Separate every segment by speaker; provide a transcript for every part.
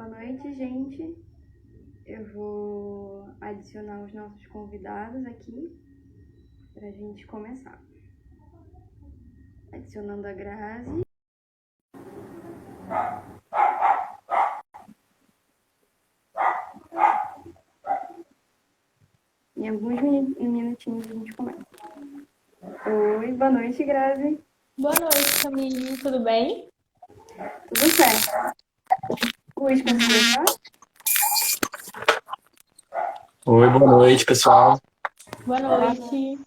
Speaker 1: Boa noite, gente. Eu vou adicionar os nossos convidados aqui para a gente começar. Adicionando a Grazi. Em alguns minutinhos a gente começa. Oi, boa noite, Grazi.
Speaker 2: Boa noite, Camille. Tudo bem?
Speaker 1: Tudo certo. Luiz, conseguiu entrar?
Speaker 3: Oi, boa noite, pessoal.
Speaker 2: Boa noite.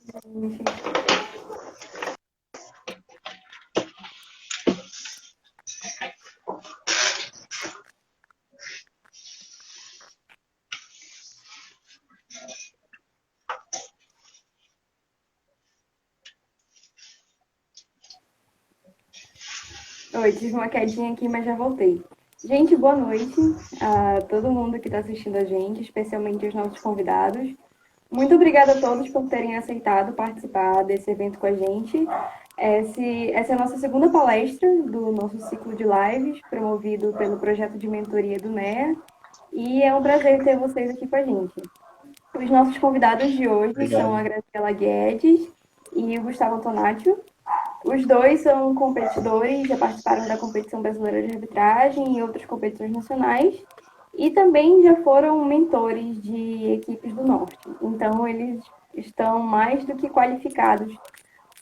Speaker 1: Oi, tive uma quedinha aqui, mas já voltei. Gente, boa noite a todo mundo que está assistindo a gente, especialmente os nossos convidados. Muito obrigada a todos por terem aceitado participar desse evento com a gente. Essa é a nossa segunda palestra do nosso ciclo de lives, promovido pelo projeto de mentoria do NEA, e é um prazer ter vocês aqui com a gente. Os nossos convidados de hoje são a Graciela Guedes e o Gustavo Antonaccio. Os dois são competidores, já participaram da competição brasileira de arbitragem e outras competições nacionais, e também já foram mentores de equipes do Norte. Então, eles estão mais do que qualificados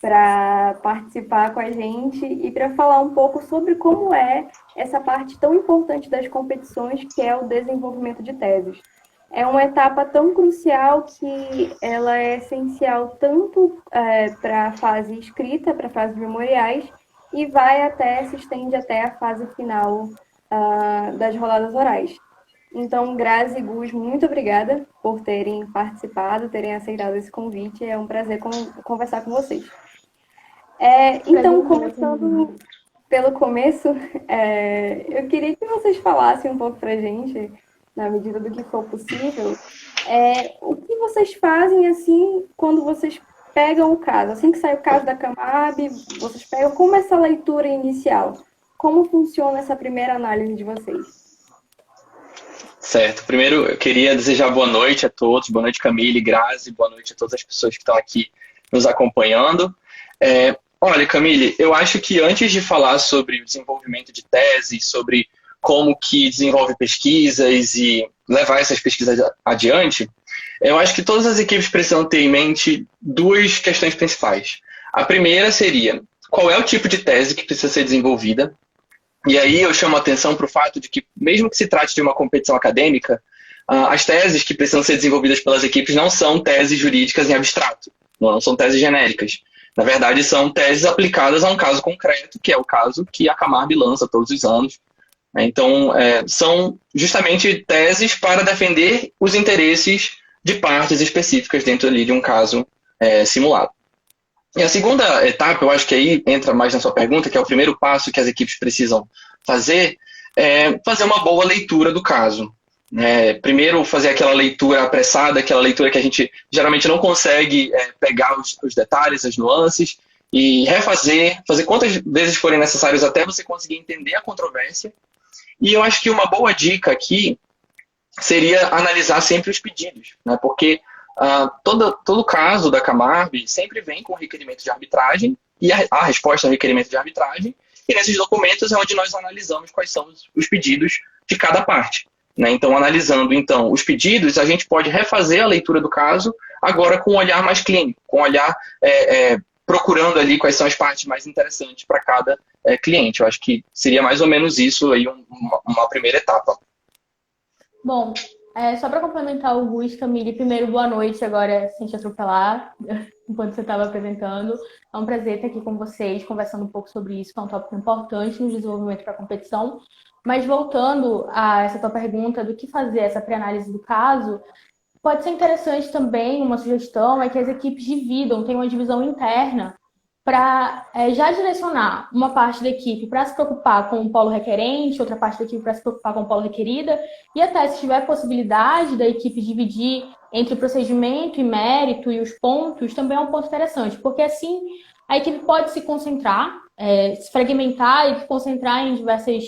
Speaker 1: para participar com a gente e para falar um pouco sobre como é essa parte tão importante das competições, que é o desenvolvimento de teses. É uma etapa tão crucial que ela é essencial tanto para a fase escrita, para a fase de memoriais, e se estende até a fase final das rodadas orais. Então, Grazi e Gus, muito obrigada por terem participado, terem aceitado esse convite. É um prazer conversar com vocês. Então, começando pelo começo, eu queria que vocês falassem um pouco para a gente, na medida do que for possível, o que vocês fazem assim quando vocês pegam o caso. Assim que sai o caso da Camab, vocês pegam como essa leitura inicial? Como funciona essa primeira análise de vocês?
Speaker 3: Certo. Primeiro, eu queria desejar boa noite a todos. Boa noite, Camille, Grazi. Boa noite a todas as pessoas que estão aqui nos acompanhando. Olha, Camille, eu acho que antes de falar sobre o desenvolvimento de teses, sobre como que desenvolve pesquisas e levar essas pesquisas adiante, eu acho que todas as equipes precisam ter em mente duas questões principais. A primeira seria, qual é o tipo de tese que precisa ser desenvolvida? E aí eu chamo a atenção para o fato de que, mesmo que se trate de uma competição acadêmica, as teses que precisam ser desenvolvidas pelas equipes não são teses jurídicas em abstrato, não são teses genéricas. Na verdade, são teses aplicadas a um caso concreto, que é o caso que a Camarb lança todos os anos. Então, são justamente teses para defender os interesses de partes específicas dentro ali de um caso simulado. E a segunda etapa, eu acho que aí entra mais na sua pergunta, que é o primeiro passo que as equipes precisam fazer, é fazer uma boa leitura do caso. Primeiro, fazer aquela leitura apressada, aquela leitura que a gente geralmente não consegue pegar os detalhes, as nuances, e refazer, fazer quantas vezes forem necessárias até você conseguir entender a controvérsia. E eu acho que uma boa dica aqui seria analisar sempre os pedidos, né? Porque todo caso da Camarb sempre vem com requerimento de arbitragem e a resposta ao requerimento de arbitragem, e nesses documentos é onde nós analisamos quais são os pedidos de cada parte. Né? Então, analisando então os pedidos, a gente pode refazer a leitura do caso, agora com um olhar mais clínico, com um olhar procurando ali quais são as partes mais interessantes para cada cliente. Eu acho que seria mais ou menos isso aí uma primeira etapa.
Speaker 2: Bom, só para complementar o Gus, Camille, primeiro, boa noite, agora sem te atropelar, enquanto você estava apresentando. É um prazer estar aqui com vocês, conversando um pouco sobre isso, que é um tópico importante no desenvolvimento para a competição. Mas voltando a essa tua pergunta do que fazer essa pré-análise do caso, pode ser interessante também, uma sugestão, é que as equipes dividam, tenham uma divisão interna para já direcionar uma parte da equipe para se preocupar com o polo requerente, outra parte da equipe para se preocupar com o polo requerida, e até se tiver possibilidade da equipe dividir entre o procedimento e mérito e os pontos, também é um ponto interessante, porque assim a equipe pode se concentrar, se fragmentar e se concentrar em diversas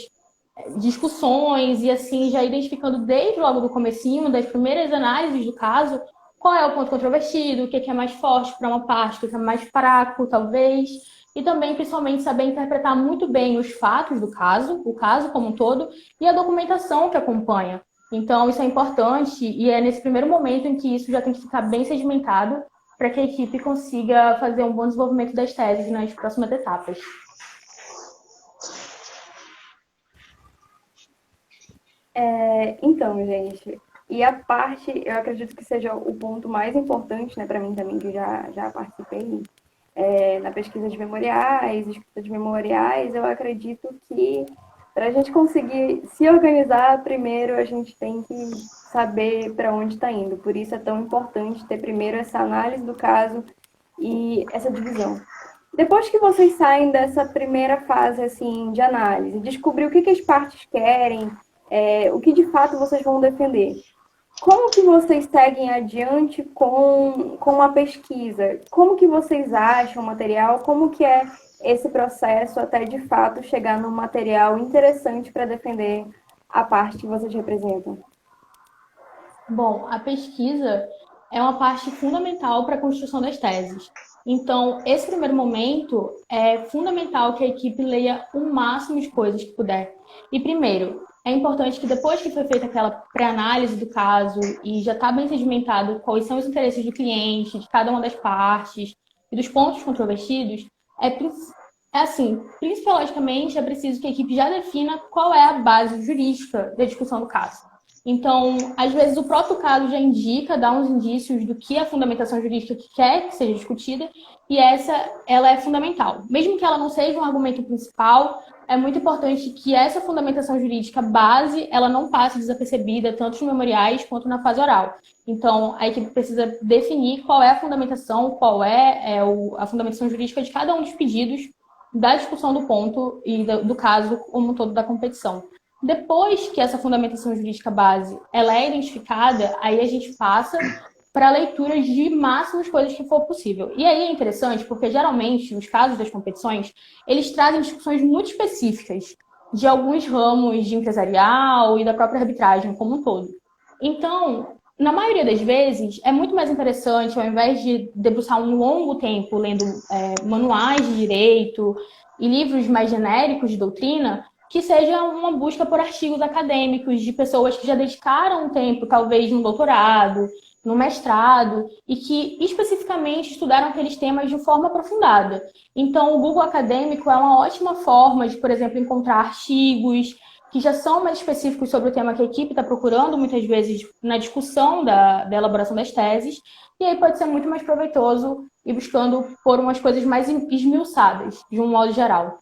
Speaker 2: discussões e assim já identificando desde logo do comecinho, das primeiras análises do caso, qual é o ponto controvertido, o que é mais forte para uma parte, o que é mais fraco, talvez, e também, principalmente, saber interpretar muito bem os fatos do caso, o caso como um todo, e a documentação que acompanha. Então, isso é importante e é nesse primeiro momento em que isso já tem que ficar bem sedimentado para que a equipe consiga fazer um bom desenvolvimento das teses nas próximas etapas.
Speaker 1: Então, gente, e a parte, eu acredito que seja o ponto mais importante, né, para mim também, que já participei na pesquisa de memoriais, escrita de memoriais, eu acredito que para a gente conseguir se organizar, primeiro a gente tem que saber para onde está indo. Por isso é tão importante ter primeiro essa análise do caso e essa divisão. Depois que vocês saem dessa primeira fase assim de análise, descobrir o que as partes querem, o que de fato vocês vão defender. Como que vocês seguem adiante com a pesquisa? Como que vocês acham o material? Como que é esse processo até de fato chegar num material interessante para defender a parte que vocês representam?
Speaker 2: Bom, a pesquisa é uma parte fundamental para a construção das teses. Então, esse primeiro momento é fundamental que a equipe leia o máximo de coisas que puder. E, primeiro, é importante que depois que foi feita aquela pré-análise do caso e já está bem sedimentado quais são os interesses do cliente, de cada uma das partes e dos pontos controvertidos, principiologicamente, é preciso que a equipe já defina qual é a base jurídica da discussão do caso. Então, às vezes, o próprio caso já indica, dá uns indícios do que a fundamentação jurídica que quer que seja discutida, e ela é fundamental. Mesmo que ela não seja um argumento principal, é muito importante que essa fundamentação jurídica base, ela não passe desapercebida, tanto nos memoriais quanto na fase oral. Então, a equipe precisa definir qual é a fundamentação, a fundamentação jurídica de cada um dos pedidos da discussão do ponto e do caso como um todo da competição. Depois que essa fundamentação jurídica base ela é identificada, aí a gente passa para a leitura de máximas coisas que for possível. E aí é interessante porque, geralmente, os casos das competições, eles trazem discussões muito específicas de alguns ramos de empresarial e da própria arbitragem como um todo. Então, na maioria das vezes, é muito mais interessante, ao invés de debruçar um longo tempo lendo manuais de direito e livros mais genéricos de doutrina, que seja uma busca por artigos acadêmicos de pessoas que já dedicaram um tempo, talvez no doutorado, no mestrado, e que especificamente estudaram aqueles temas de forma aprofundada. Então, o Google Acadêmico é uma ótima forma de, por exemplo, encontrar artigos que já são mais específicos sobre o tema que a equipe está procurando, muitas vezes na discussão da elaboração das teses, e aí pode ser muito mais proveitoso ir buscando por umas coisas mais esmiuçadas, de um modo geral.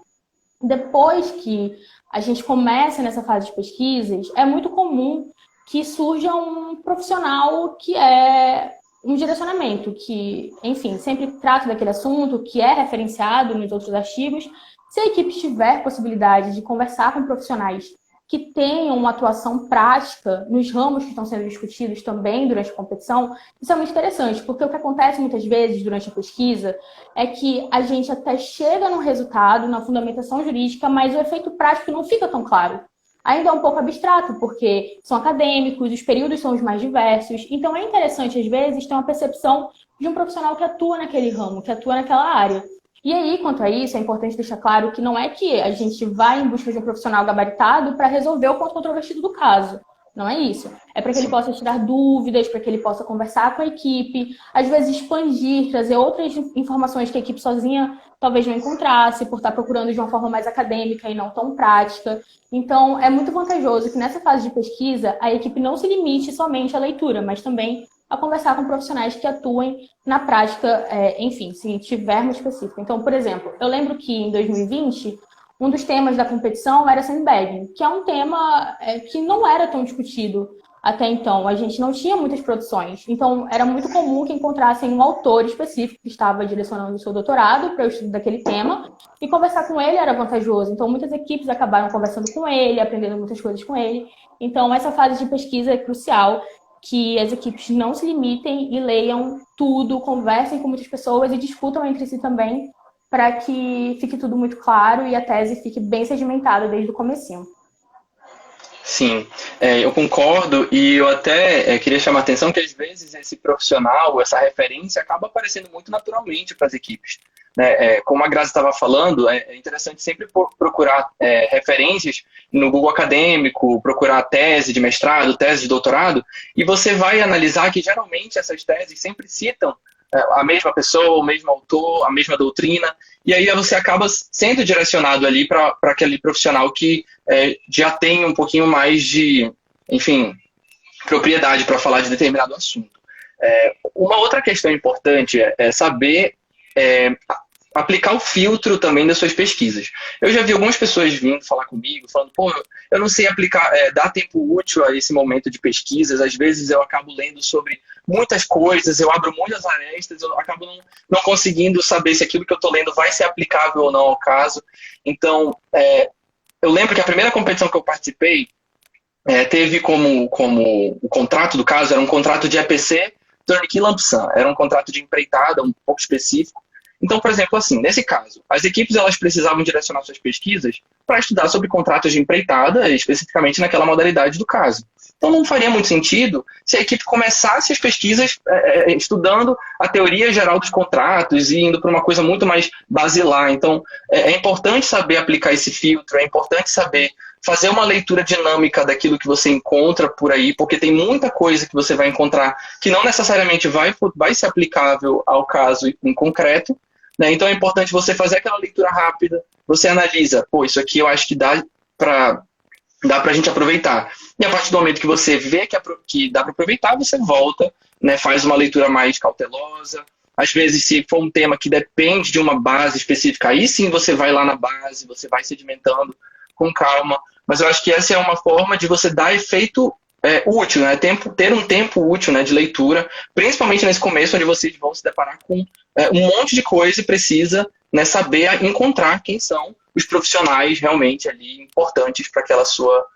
Speaker 2: Depois que a gente começa nessa fase de pesquisas, é muito comum que surja um profissional que é um direcionamento, que, enfim, sempre trata daquele assunto, que é referenciado nos outros artigos. Se a equipe tiver possibilidade de conversar com profissionais que tenham uma atuação prática nos ramos que estão sendo discutidos também durante a competição, isso é muito interessante, porque o que acontece muitas vezes durante a pesquisa é que a gente até chega no resultado, na fundamentação jurídica, mas o efeito prático não fica tão claro. Ainda é um pouco abstrato, porque são acadêmicos, os períodos são os mais diversos, então é interessante, às vezes, ter uma percepção de um profissional que atua naquele ramo, que atua naquela área. E aí, quanto a isso, é importante deixar claro que não é que a gente vai em busca de um profissional gabaritado para resolver o ponto controvertido do caso. Não é isso. É para que ele possa tirar dúvidas, para que ele possa conversar com a equipe, às vezes expandir, trazer outras informações que a equipe sozinha talvez não encontrasse, por estar procurando de uma forma mais acadêmica e não tão prática. Então, é muito vantajoso que nessa fase de pesquisa a equipe não se limite somente à leitura, mas também a conversar com profissionais que atuem na prática, enfim, se tivermos específico. Então, por exemplo, eu lembro que em 2020, um dos temas da competição era sandbagging, que é um tema que não era tão discutido até então. A gente não tinha muitas produções. Então, era muito comum que encontrassem um autor específico que estava direcionando o seu doutorado para o estudo daquele tema, e conversar com ele era vantajoso. Então, muitas equipes acabaram conversando com ele, aprendendo muitas coisas com ele. Então, essa fase de pesquisa é crucial, que as equipes não se limitem e leiam tudo, conversem com muitas pessoas e discutam entre si também, para que fique tudo muito claro e a tese fique bem sedimentada desde o comecinho.
Speaker 3: Sim, eu concordo e eu até queria chamar a atenção que às vezes esse profissional, essa referência acaba aparecendo muito naturalmente para as equipes, né? Como a Grazi estava falando, é interessante sempre procurar referências no Google Acadêmico, procurar tese de mestrado, tese de doutorado, e você vai analisar que geralmente essas teses sempre citam a mesma pessoa, o mesmo autor, a mesma doutrina, e aí você acaba sendo direcionado ali para aquele profissional que já tem um pouquinho mais de, enfim, propriedade para falar de determinado assunto. Uma outra questão importante é saber aplicar o filtro também das suas pesquisas. Eu já vi algumas pessoas vindo falar comigo, falando, pô, eu não sei aplicar, dar tempo útil a esse momento de pesquisas, às vezes eu acabo lendo sobre muitas coisas, eu abro muitas arestas, eu acabo não conseguindo saber se aquilo que eu estou lendo vai ser aplicável ou não ao caso. Então, eu lembro que a primeira competição que eu participei teve como o contrato do caso, era um contrato de EPC Turnkey Lump Sum, era um contrato de empreitada um pouco específico. Então, por exemplo, assim, nesse caso, as equipes elas precisavam direcionar suas pesquisas para estudar sobre contratos de empreitada, especificamente naquela modalidade do caso. Então, não faria muito sentido se a equipe começasse as pesquisas estudando a teoria geral dos contratos e indo para uma coisa muito mais basilar. Então, é importante saber aplicar esse filtro, é importante saber fazer uma leitura dinâmica daquilo que você encontra por aí, porque tem muita coisa que você vai encontrar que não necessariamente vai ser aplicável ao caso em concreto, né? Então é importante você fazer aquela leitura rápida, você analisa, pô, isso aqui eu acho que dá para a gente aproveitar. E a partir do momento que você vê que dá para aproveitar, você volta, né, faz uma leitura mais cautelosa. Às vezes, se for um tema que depende de uma base específica, aí sim você vai lá na base, você vai sedimentando com calma. Mas eu acho que essa é uma forma de você dar efeito útil, né? Ter um tempo útil, né, de leitura, principalmente nesse começo, onde vocês vão se deparar com um monte de coisa e precisa, né, saber encontrar quem são os profissionais realmente ali importantes para aquela sua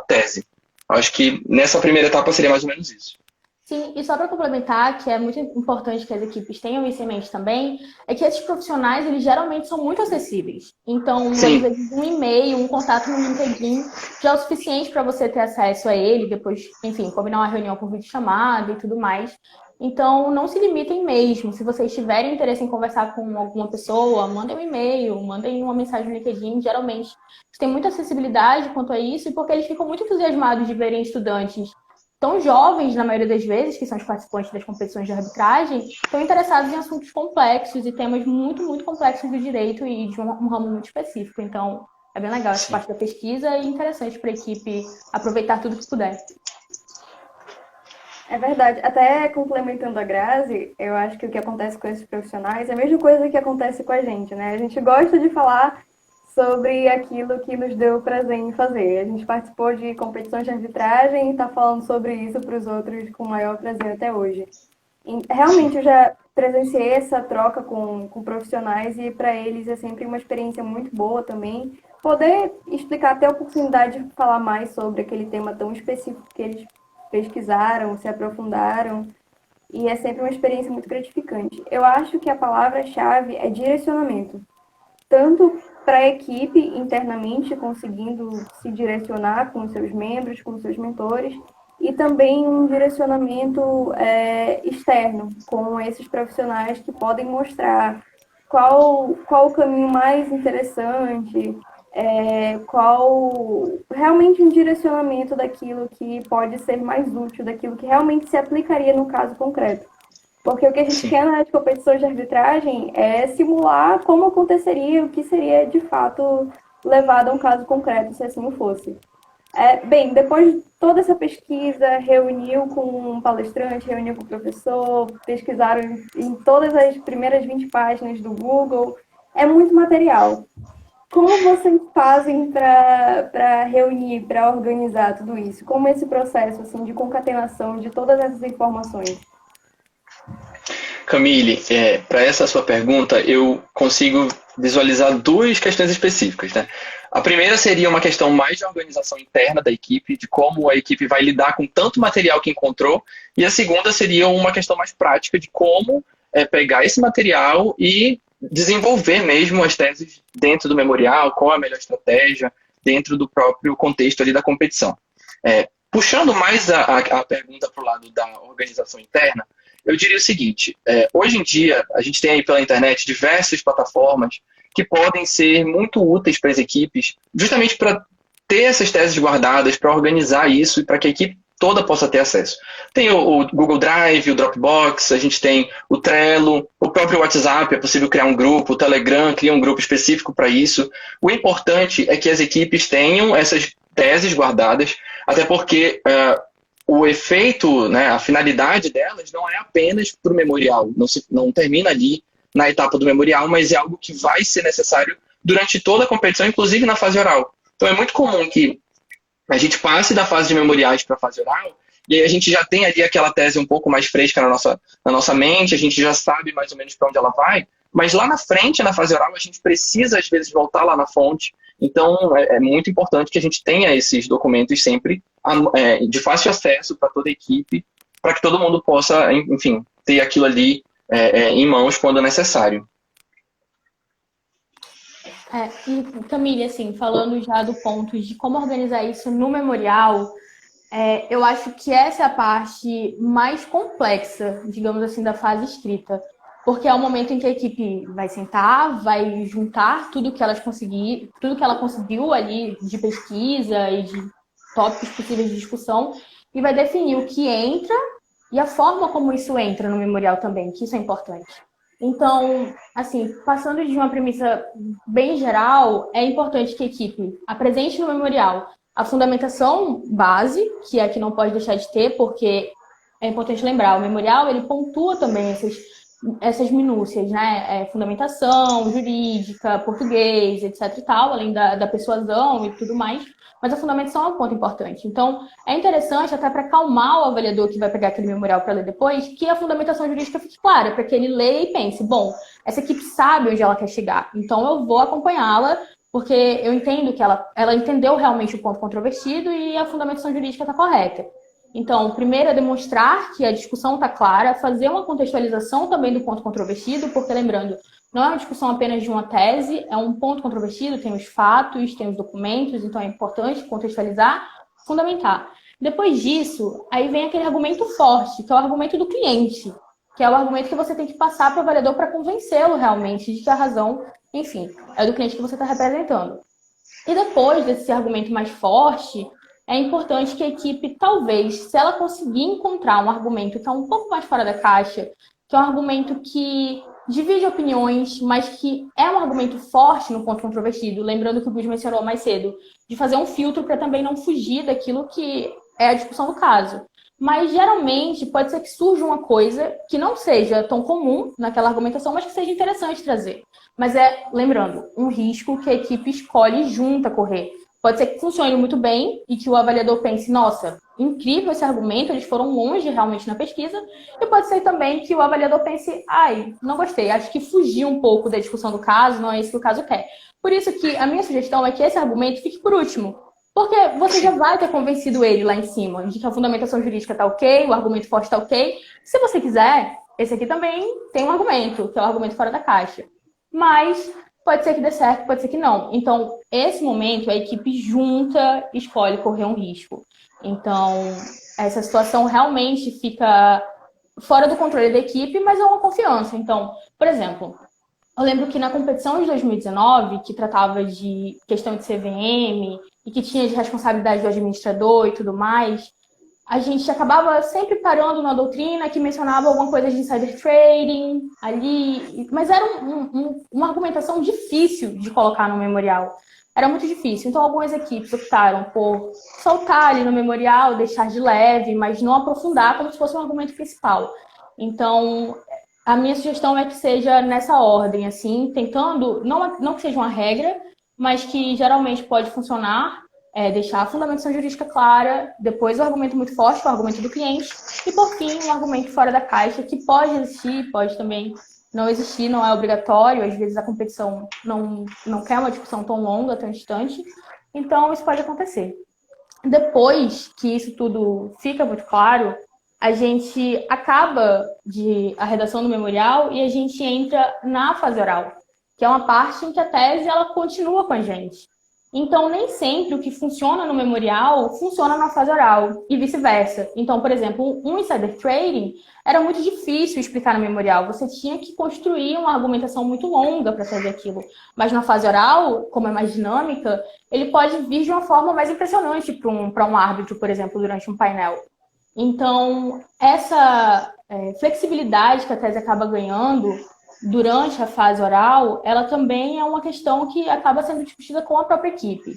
Speaker 3: tese. Eu acho que nessa primeira etapa seria mais ou menos isso.
Speaker 2: Sim, e só para complementar, que é muito importante que as equipes tenham isso em mente também, é que esses profissionais, eles geralmente são muito acessíveis. Então, às vezes, um e-mail, um contato no LinkedIn já é o suficiente para você ter acesso a ele, depois, enfim, combinar uma reunião por videochamada e tudo mais. Então, não se limitem mesmo. Se vocês tiverem interesse em conversar com alguma pessoa, mandem um e-mail, mandem uma mensagem no LinkedIn. Geralmente, tem muita acessibilidade quanto a isso, e porque eles ficam muito entusiasmados de verem estudantes tão jovens, na maioria das vezes, que são os participantes das competições de arbitragem, estão interessados em assuntos complexos e temas muito, muito complexos do direito e de um ramo muito específico. Então, é bem legal essa parte da pesquisa e interessante para a equipe aproveitar tudo que puder.
Speaker 1: É verdade. Até complementando a Grazi, eu acho que o que acontece com esses profissionais é a mesma coisa que acontece com a gente, né? A gente gosta de falar sobre aquilo que nos deu prazer em fazer. A gente participou de competições de arbitragem e está falando sobre isso para os outros com o maior prazer até hoje. E, realmente, eu já presenciei essa troca com profissionais e para eles é sempre uma experiência muito boa também. Poder explicar, ter a oportunidade de falar mais sobre aquele tema tão específico que eles pesquisaram, se aprofundaram, e é sempre uma experiência muito gratificante. Eu acho que a palavra-chave é direcionamento. Tanto para a equipe internamente, conseguindo se direcionar com os seus membros, com os seus mentores, e também um direcionamento externo, com esses profissionais que podem mostrar qual o caminho mais interessante, qual realmente um direcionamento daquilo que pode ser mais útil, daquilo que realmente se aplicaria no caso concreto. Porque o que a gente quer nas competições de arbitragem é simular como aconteceria, o que seria de fato levado a um caso concreto, se assim fosse. Bem, depois de toda essa pesquisa, reuniu com um palestrante, reuniu com o professor, pesquisaram em todas as primeiras 20 páginas do Google, é muito material. Como vocês fazem para reunir, para organizar tudo isso? Como esse processo assim, de concatenação de todas essas informações?
Speaker 3: Camille, para essa sua pergunta, eu consigo visualizar duas questões específicas, né? A primeira seria uma questão mais de organização interna da equipe, de como a equipe vai lidar com tanto material que encontrou, e a segunda seria uma questão mais prática de como pegar esse material e desenvolver mesmo as teses dentro do memorial, qual a melhor estratégia dentro do próprio contexto ali da competição. Puxando mais a pergunta para o lado da organização interna, eu diria o seguinte: hoje em dia, a gente tem aí pela internet diversas plataformas que podem ser muito úteis para as equipes, justamente para ter essas teses guardadas, para organizar isso e para que a equipe toda possa ter acesso. Tem o Google Drive, o Dropbox, a gente tem o Trello, o próprio WhatsApp, é possível criar um grupo, o Telegram cria um grupo específico para isso. O importante é que as equipes tenham essas teses guardadas, até porque o efeito, né, a finalidade delas não é apenas para o memorial, não termina ali na etapa do memorial, mas é algo que vai ser necessário durante toda a competição, inclusive na fase oral. Então é muito comum que a gente passe da fase de memoriais para a fase oral, e aí a gente já tem ali aquela tese um pouco mais fresca na nossa mente, a gente já sabe mais ou menos para onde ela vai, mas lá na frente, na fase oral, a gente precisa, às vezes, voltar lá na fonte. Então, é muito importante que a gente tenha esses documentos sempre de fácil acesso para toda a equipe, para que todo mundo possa, enfim, ter aquilo ali em mãos quando necessário.
Speaker 2: E Camille, assim, falando já do ponto de como organizar isso no memorial, eu acho que essa é a parte mais complexa, digamos assim, da fase escrita. Porque é o momento em que a equipe vai sentar, vai juntar tudo que ela conseguiu ali de pesquisa e de tópicos possíveis de discussão e vai definir o que entra e a forma como isso entra no memorial também, que isso é importante. Então, assim, passando de uma premissa bem geral, é importante que a equipe apresente no memorial a fundamentação base, que é a que não pode deixar de ter, porque é importante lembrar, o memorial ele pontua também essas minúcias, né? Fundamentação jurídica, português, etc e tal, além da persuasão e tudo mais. Mas a fundamentação é um ponto importante. Então, é interessante, até para acalmar o avaliador que vai pegar aquele memorial para ler depois, que a fundamentação jurídica fique clara, para que ele leia e pense, bom, essa equipe sabe onde ela quer chegar, então eu vou acompanhá-la, porque eu entendo que ela entendeu realmente o ponto controvertido e a fundamentação jurídica está correta. Então, primeiro é demonstrar que a discussão está clara, fazer uma contextualização também do ponto controvertido, porque, lembrando, não é uma discussão apenas de uma tese, é um ponto controvertido, tem os fatos, tem os documentos, então é importante contextualizar, fundamentar. Depois disso, aí vem aquele argumento forte, que é o argumento do cliente, que é o argumento que você tem que passar para o avaliador para convencê-lo realmente de que a razão, enfim, é do cliente que você está representando. E depois desse argumento mais forte, é importante que a equipe, talvez, se ela conseguir encontrar um argumento que está um pouco mais fora da caixa, que é um argumento que divide opiniões, mas que é um argumento forte no ponto controvertido, lembrando que o Gus mencionou mais cedo, de fazer um filtro para também não fugir daquilo que é a discussão do caso. Mas, geralmente, pode ser que surja uma coisa que não seja tão comum naquela argumentação, mas que seja interessante trazer. Mas lembrando, um risco que a equipe escolhe junto a correr. Pode ser que funcione muito bem e que o avaliador pense, nossa, incrível esse argumento, eles foram longe realmente na pesquisa. E pode ser também que o avaliador pense, ai, não gostei, acho que fugiu um pouco da discussão do caso, não é isso que o caso quer. Por isso que a minha sugestão é que esse argumento fique por último. Porque você já vai ter convencido ele lá em cima de que a fundamentação jurídica está ok, o argumento forte está ok. Se você quiser, esse aqui também tem um argumento, que é o argumento fora da caixa. Mas pode ser que dê certo, pode ser que não. Então, esse momento, a equipe junta escolhe correr um risco. Então, essa situação realmente fica fora do controle da equipe, mas é uma confiança. Então, por exemplo, eu lembro que na competição de 2019, que tratava de questão de CVM e que tinha de responsabilidade do administrador e tudo mais, a gente acabava sempre parando na doutrina que mencionava alguma coisa de insider trading ali, mas era uma argumentação difícil de colocar no memorial. Era muito difícil. Então, algumas equipes optaram por soltar ali no memorial, deixar de leve, mas não aprofundar como se fosse um argumento principal. Então, a minha sugestão é que seja nessa ordem, assim, tentando, não que seja uma regra, mas que geralmente pode funcionar, deixar a fundamentação jurídica clara, depois o argumento muito forte, que é o argumento do cliente, e por fim, um argumento fora da caixa, que pode existir, pode também não existir, não é obrigatório, às vezes a competição não quer uma discussão tão longa, tão distante, então isso pode acontecer. Depois que isso tudo fica muito claro, a gente acaba a redação do memorial e a gente entra na fase oral, que é uma parte em que a tese ela continua com a gente. Então, nem sempre o que funciona no memorial funciona na fase oral e vice-versa. Então, por exemplo, um insider trading era muito difícil explicar no memorial. Você tinha que construir uma argumentação muito longa para fazer aquilo. Mas na fase oral, como é mais dinâmica, ele pode vir de uma forma mais impressionante para um árbitro, por exemplo, durante um painel. Então, essa flexibilidade que a tese acaba ganhando durante a fase oral, ela também é uma questão que acaba sendo discutida com a própria equipe.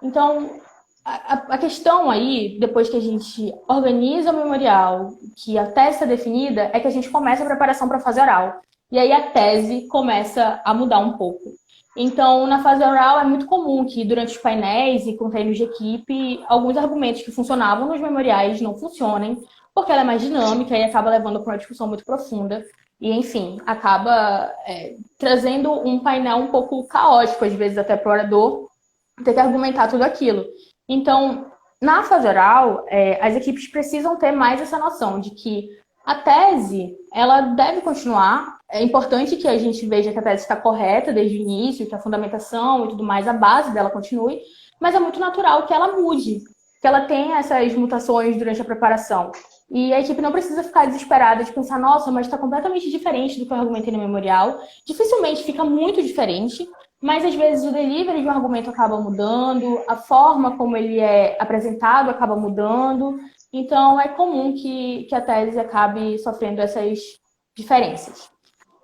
Speaker 2: Então, a questão aí, depois que a gente organiza o memorial, que a tese está definida, é que a gente começa a preparação para a fase oral. E aí a tese começa a mudar um pouco. Então, na fase oral, é muito comum que durante os painéis e com treinos de equipe, alguns argumentos que funcionavam nos memoriais não funcionem, porque ela é mais dinâmica e acaba levando para uma discussão muito profunda. E, enfim, acaba trazendo um painel um pouco caótico, às vezes até para o orador, ter que argumentar tudo aquilo. Então, na fase oral, as equipes precisam ter mais essa noção de que a tese, ela deve continuar. É importante que a gente veja que a tese está correta desde o início, que a fundamentação e tudo mais, a base dela continue, mas é muito natural que ela mude, que ela tenha essas mutações durante a preparação. E a equipe não precisa ficar desesperada de pensar, nossa, mas está completamente diferente do que eu argumentei no memorial. Dificilmente fica muito diferente, mas às vezes o delivery de um argumento acaba mudando, a forma como ele é apresentado acaba mudando. Então é comum que a tese acabe sofrendo essas diferenças.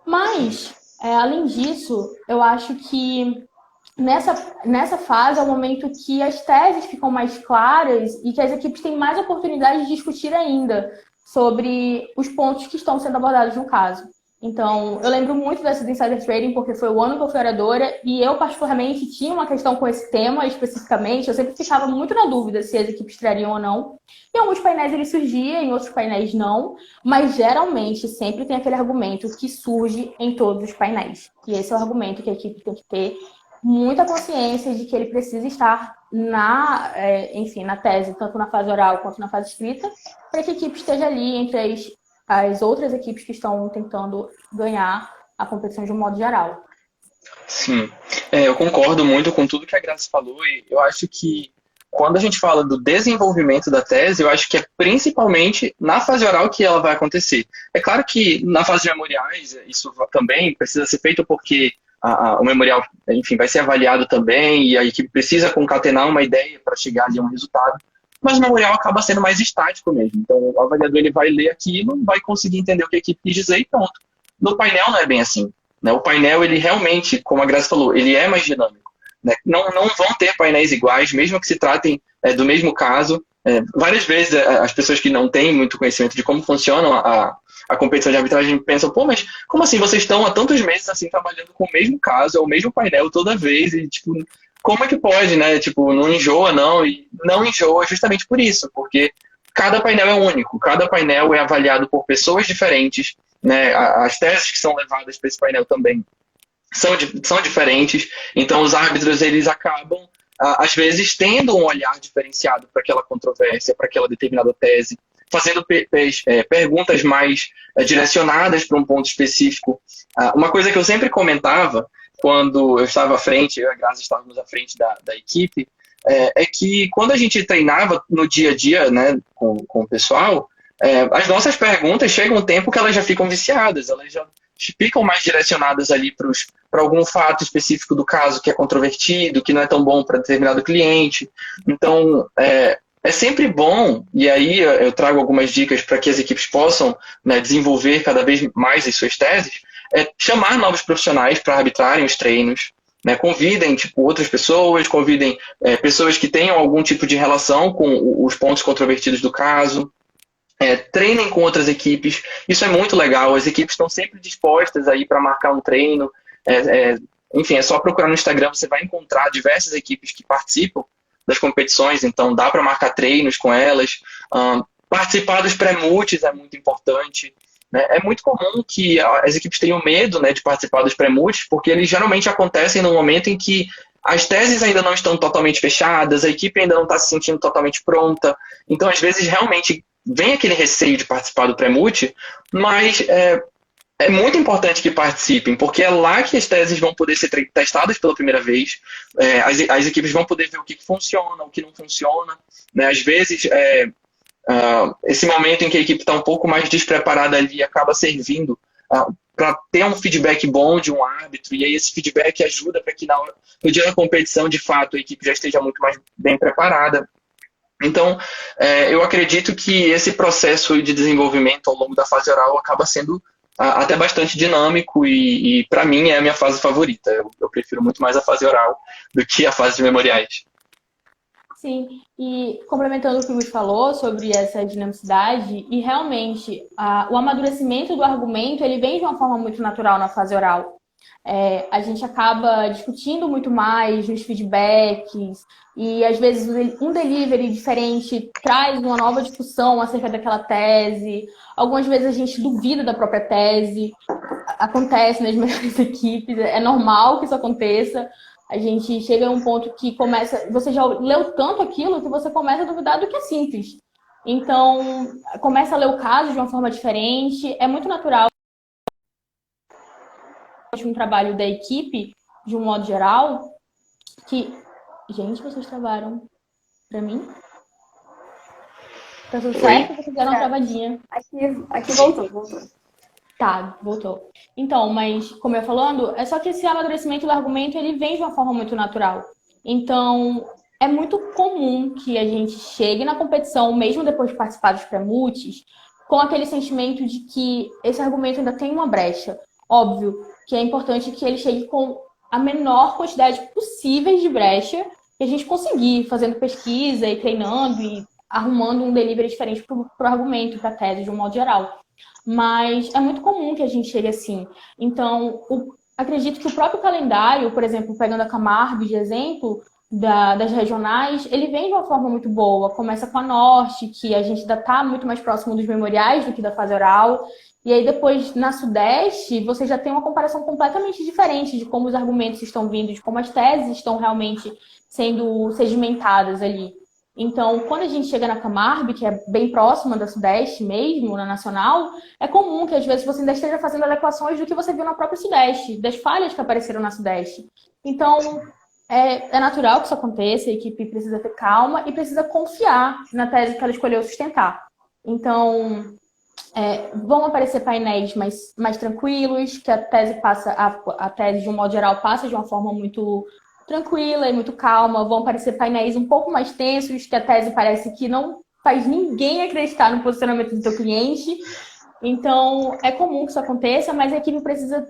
Speaker 2: Mas, além disso, eu acho que nessa fase é o momento que as teses ficam mais claras e que as equipes têm mais oportunidade de discutir ainda sobre os pontos que estão sendo abordados no caso. Então, eu lembro muito dessa do Insider Trading porque foi o ano que eu fui oradora e eu, particularmente, tinha uma questão com esse tema especificamente. Eu sempre ficava muito na dúvida se as equipes trariam ou não. Em alguns painéis ele surgia, em outros painéis não, mas geralmente sempre tem aquele argumento que surge em todos os painéis. E esse é o argumento que a equipe tem que ter muita consciência de que ele precisa estar na tese, tanto na fase oral quanto na fase escrita, para que a equipe esteja ali entre as outras equipes que estão tentando ganhar a competição de um modo geral.
Speaker 3: Sim, eu concordo muito com tudo que a Graça falou e eu acho que quando a gente fala do desenvolvimento da tese, eu acho que é principalmente na fase oral que ela vai acontecer. É claro que na fase de memoriais isso também precisa ser feito porque o memorial, enfim, vai ser avaliado também e a equipe precisa concatenar uma ideia para chegar ali a um resultado. Mas o memorial acaba sendo mais estático mesmo. Então, o avaliador ele vai ler aquilo, vai conseguir entender o que a equipe quis dizer e pronto. No painel não é bem assim. Né? O painel, ele realmente, como a Graça falou, ele é mais dinâmico. Né? Não vão ter painéis iguais, mesmo que se tratem do mesmo caso. Várias vezes as pessoas que não têm muito conhecimento de como funciona a competição de arbitragem pensam, pô, mas como assim vocês estão há tantos meses assim trabalhando com o mesmo caso, é o mesmo painel toda vez e tipo, como é que pode, né? Tipo, não enjoa não, e não enjoa justamente por isso, porque cada painel é único, cada painel é avaliado por pessoas diferentes, né? As teses que são levadas para esse painel também são diferentes, então os árbitros eles acabam às vezes tendo um olhar diferenciado para aquela controvérsia, para aquela determinada tese, fazendo perguntas mais direcionadas para um ponto específico. Uma coisa que eu sempre comentava quando eu estava à frente, eu e a Graça estávamos à frente da equipe, é que quando a gente treinava no dia a dia, né, com o pessoal, as nossas perguntas chegam um tempo que elas já ficam viciadas, elas já ficam mais direcionadas ali para algum fato específico do caso que é controvertido, que não é tão bom para determinado cliente. Então, é sempre bom, e aí eu trago algumas dicas para que as equipes possam, né, desenvolver cada vez mais as suas teses, chamar novos profissionais para arbitrarem os treinos, né, convidem outras pessoas, convidem pessoas que tenham algum tipo de relação com os pontos controvertidos do caso, treinem com outras equipes, isso é muito legal, as equipes estão sempre dispostas aí para marcar um treino, enfim, é só procurar no Instagram, você vai encontrar diversas equipes que participam das competições, então dá para marcar treinos com elas, participar dos pré-multis é muito importante, né? É muito comum que as equipes tenham medo, né, de participar dos pré-multis, porque eles geralmente acontecem no momento em que as teses ainda não estão totalmente fechadas, a equipe ainda não está se sentindo totalmente pronta, então às vezes realmente vem aquele receio de participar do pré-multi, mas é muito importante que participem, porque é lá que as teses vão poder ser testadas pela primeira vez, as equipes vão poder ver o que funciona, o que não funciona, né? Às vezes, esse momento em que a equipe está um pouco mais despreparada ali acaba servindo para ter um feedback bom de um árbitro, e aí esse feedback ajuda para que no dia da competição, de fato, a equipe já esteja muito mais bem preparada. Então, eu acredito que esse processo de desenvolvimento ao longo da fase oral acaba sendo até bastante dinâmico e para mim é a minha fase favorita. Eu prefiro muito mais a fase oral do que a fase de memoriais.
Speaker 2: Sim, e complementando o que o Luiz falou sobre essa dinamicidade, e realmente o amadurecimento do argumento ele vem de uma forma muito natural na fase oral. A gente acaba discutindo muito mais nos feedbacks, e às vezes um delivery diferente traz uma nova discussão acerca daquela tese. Algumas vezes a gente duvida da própria tese, acontece nas melhores equipes, é normal que isso aconteça. A gente chega a um ponto que você já leu tanto aquilo que você começa a duvidar do que é simples. Então, começa a ler o caso de uma forma diferente. É muito natural um trabalho da equipe, de um modo geral, que... Gente, vocês travaram pra mim? Tá tudo certo? Vocês deram uma travadinha.
Speaker 1: Aqui voltou.
Speaker 2: Tá, voltou. Então, mas, como eu ia falando, é só que esse amadurecimento do argumento, ele vem de uma forma muito natural. Então, é muito comum que a gente chegue na competição, mesmo depois de participar dos pré-multis, com aquele sentimento de que esse argumento ainda tem uma brecha. Óbvio que é importante que ele chegue com a menor quantidade possível de brecha que a gente conseguir, fazendo pesquisa e treinando e arrumando um delivery diferente para o argumento, para a tese, de um modo geral. Mas é muito comum que a gente chegue assim. Então, acredito que o próprio calendário, por exemplo, pegando a Camargo de exemplo, das regionais, ele vem de uma forma muito boa. Começa com a Norte, que a gente ainda está muito mais próximo dos memoriais do que da fase oral. E aí depois, na Sudeste, você já tem uma comparação completamente diferente de como os argumentos estão vindo, de como as teses estão realmente sendo sedimentadas ali. Então, quando a gente chega na Camargo, que é bem próxima da Sudeste mesmo, na Nacional, é comum que às vezes você ainda esteja fazendo adequações do que você viu na própria Sudeste, das falhas que apareceram na Sudeste. Então, é natural que isso aconteça, a equipe precisa ter calma e precisa confiar na tese que ela escolheu sustentar. Então, vão aparecer painéis mais tranquilos, que a tese, de um modo geral, passa de uma forma muito tranquila e muito calma. Vão aparecer painéis um pouco mais tensos, que a tese parece que não faz ninguém acreditar no posicionamento do seu cliente. Então, é comum que isso aconteça, mas a equipe precisa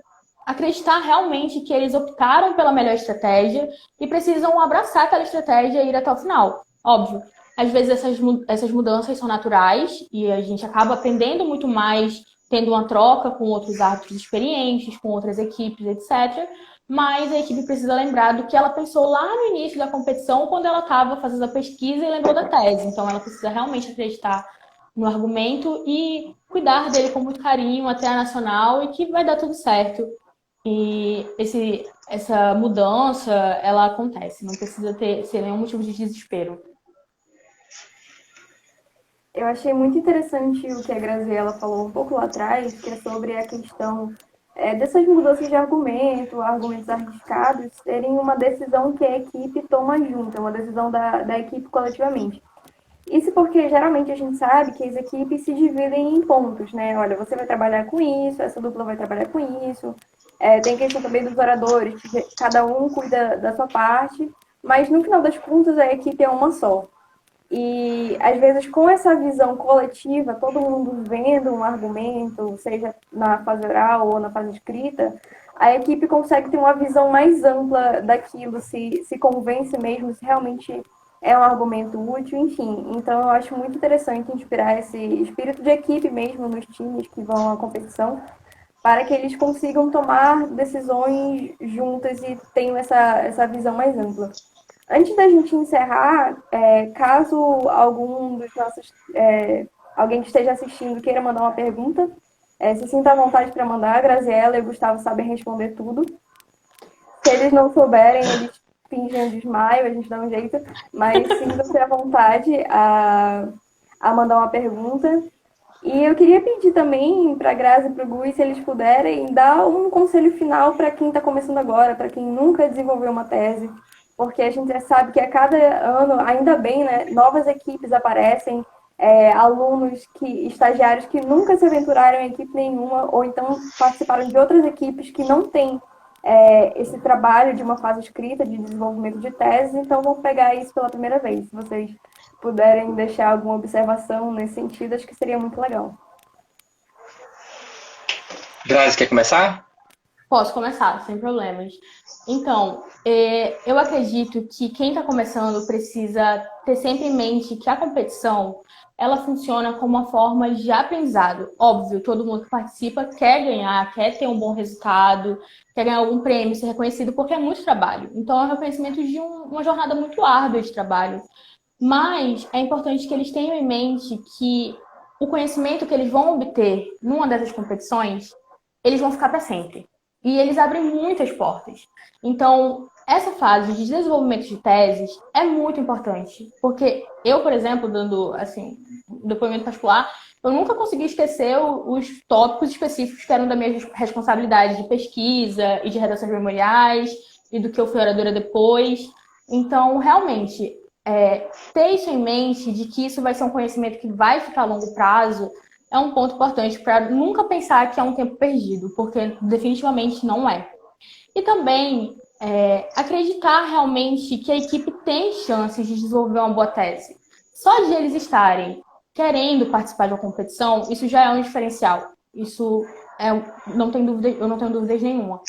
Speaker 2: acreditar realmente que eles optaram pela melhor estratégia e precisam abraçar aquela estratégia e ir até o final. Óbvio, às vezes essas mudanças são naturais e a gente acaba aprendendo muito mais, tendo uma troca com outros árbitros experientes, com outras equipes, etc. Mas a equipe precisa lembrar do que ela pensou lá no início da competição, quando ela estava fazendo a pesquisa e lembrou da tese. Então, ela precisa realmente acreditar no argumento e cuidar dele com muito carinho até a nacional e que vai dar tudo certo. E essa mudança, ela acontece. Não precisa ser nenhum motivo de desespero.
Speaker 1: Eu achei muito interessante o que a Graziella falou um pouco lá atrás, que é sobre a questão dessas mudanças de argumentos arriscados, serem uma decisão que a equipe toma junto, uma decisão da equipe coletivamente. Isso porque geralmente a gente sabe que as equipes se dividem em pontos, né? Olha, você vai trabalhar com isso, essa dupla vai trabalhar com isso. Tem questão também dos oradores, que cada um cuida da sua parte, mas no final das contas a equipe é uma só. E, às vezes, com essa visão coletiva, todo mundo vendo um argumento, seja na fase oral ou na fase escrita, a equipe consegue ter uma visão mais ampla daquilo, se convence mesmo, se realmente é um argumento útil, enfim. Então, eu acho muito interessante inspirar esse espírito de equipe mesmo nos times que vão à competição, para que eles consigam tomar decisões juntas e tenham essa visão mais ampla. Antes da gente encerrar, caso algum dos nossos... alguém que esteja assistindo queira mandar uma pergunta, se sinta à vontade para mandar. A Graziella e o Gustavo sabem responder tudo. Se eles não souberem, eles fingem um desmaio, a gente dá um jeito. Mas sinta-se à vontade a mandar uma pergunta. E eu queria pedir também para a Grazi e para o Gui, se eles puderem, dar um conselho final para quem está começando agora, para quem nunca desenvolveu uma tese, porque a gente já sabe que a cada ano, ainda bem, né, novas equipes aparecem, alunos, estagiários que nunca se aventuraram em equipe nenhuma, ou então participaram de outras equipes que não têm esse trabalho de uma fase escrita, de desenvolvimento de teses, então vão pegar isso pela primeira vez. Se vocês puderem deixar alguma observação nesse sentido, acho que seria muito legal.
Speaker 3: Grazi, quer começar?
Speaker 2: Posso começar, sem problemas. Então, eu acredito que quem está começando precisa ter sempre em mente que a competição, ela funciona como uma forma de aprendizado. Óbvio, todo mundo que participa quer ganhar, quer ter um bom resultado, quer ganhar algum prêmio, ser reconhecido, porque é muito trabalho. Então, é um reconhecimento de uma jornada muito árdua de trabalho. Mas é importante que eles tenham em mente que o conhecimento que eles vão obter numa dessas competições, eles vão ficar para sempre. E eles abrem muitas portas. Então, essa fase de desenvolvimento de teses é muito importante. Porque eu, por exemplo, dando assim, depoimento particular, eu nunca consegui esquecer os tópicos específicos que eram da minha responsabilidade de pesquisa e de redação de memoriais e do que eu fui oradora depois. Então, realmente, ter isso em mente de que isso vai ser um conhecimento que vai ficar a longo prazo é um ponto importante para nunca pensar que é um tempo perdido, porque definitivamente não é. E também acreditar realmente que a equipe tem chances de desenvolver uma boa tese. Só de eles estarem querendo participar de uma competição, isso já é um diferencial. Isso não tem dúvida, eu não tenho dúvidas nenhuma.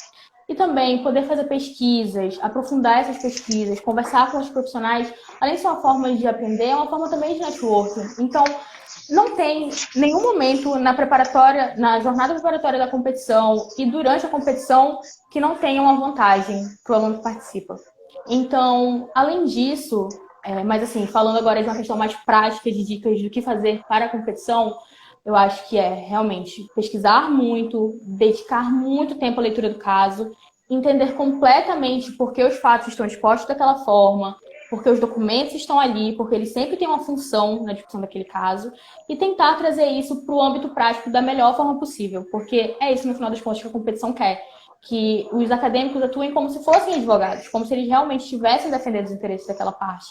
Speaker 2: E também poder fazer pesquisas, aprofundar essas pesquisas, conversar com os profissionais, além de ser uma forma de aprender, é uma forma também de networking. Então, não tem nenhum momento na jornada preparatória da competição e durante a competição que não tenha uma vantagem para o aluno que participa. Então, além disso, mas assim, falando agora de uma questão mais prática de dicas do que fazer para a competição, eu acho que é realmente pesquisar muito, dedicar muito tempo à leitura do caso, entender completamente por que os fatos estão expostos daquela forma, porque os documentos estão ali, porque eles sempre têm uma função na discussão daquele caso, e tentar trazer isso para o âmbito prático da melhor forma possível, porque é isso, no final das contas, que a competição quer, que os acadêmicos atuem como se fossem advogados, como se eles realmente estivessem defendendo os interesses daquela parte.